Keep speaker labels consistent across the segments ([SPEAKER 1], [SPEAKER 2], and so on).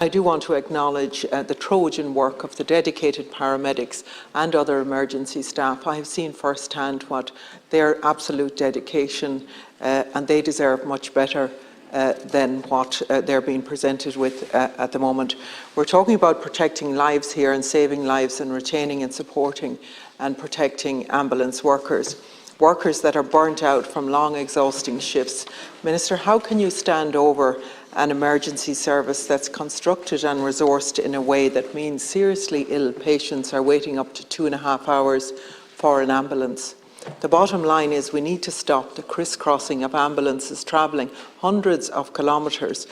[SPEAKER 1] I do want to acknowledge the Trojan work of the dedicated paramedics and other emergency staff. I have seen firsthand what their absolute dedication, and they deserve much better than what they're being presented with at the moment. We're talking about protecting lives here and saving lives and retaining and supporting and protecting ambulance workers that are burnt out from long, exhausting shifts. Minister, how can you stand over an emergency service that's constructed and resourced in a way that means seriously ill patients are waiting up to 2.5 hours for an ambulance? The bottom line is we need to stop the crisscrossing of ambulances travelling hundreds of kilometres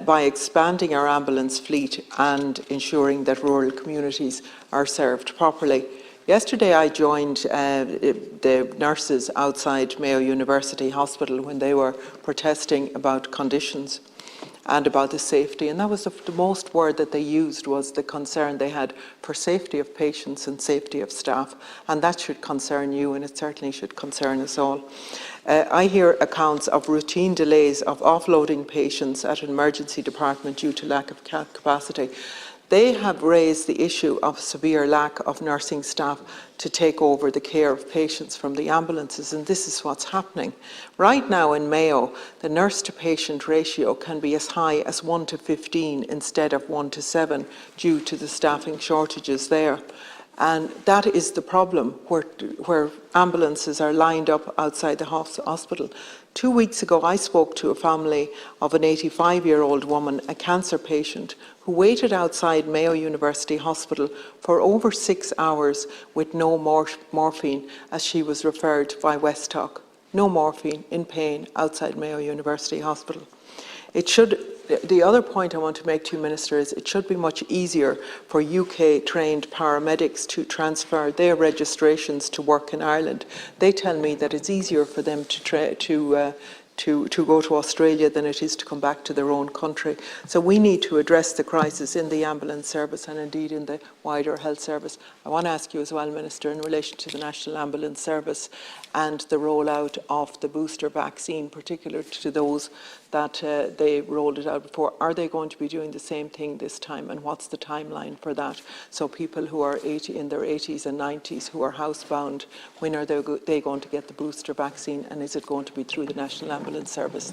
[SPEAKER 1] by expanding our ambulance fleet and ensuring that rural communities are served properly. Yesterday I joined the nurses outside Mayo University Hospital when they were protesting about conditions and about the safety, and that was the most word that they used was the concern they had for safety of patients and safety of staff, and that should concern you, and it certainly should concern us all. I hear accounts of routine delays of offloading patients at an emergency department due to lack of capacity. They have raised the issue of severe lack of nursing staff to take over the care of patients from the ambulances, and this is what's happening. Right now in Mayo, the nurse-to-patient ratio can be as high as 1 to 15 instead of 1 to 7 due to the staffing shortages there. And that is the problem, where ambulances are lined up outside the hospital. 2 weeks ago, I spoke to a family of an 85-year-old woman, a cancer patient, who waited outside Mayo University Hospital for over 6 hours with no morphine as she was referred by Westtalk. No morphine, in pain, outside Mayo University Hospital. The other point I want to make to you, Minister, is it should be much easier for UK-trained paramedics to transfer their registrations to work in Ireland. They tell me that it's easier for them to go to Australia than it is to come back to their own country. So we need to address the crisis in the ambulance service and indeed in the wider health service. I want to ask you as well, Minister, in relation to the National Ambulance Service and the rollout of the booster vaccine, particularly to those that they rolled it out before. Are they going to be doing the same thing this time, and what's the timeline for that? So people who are in their 80s and 90s who are housebound, when are they going to get the booster vaccine, and is it going to be through the National Ambulance Service?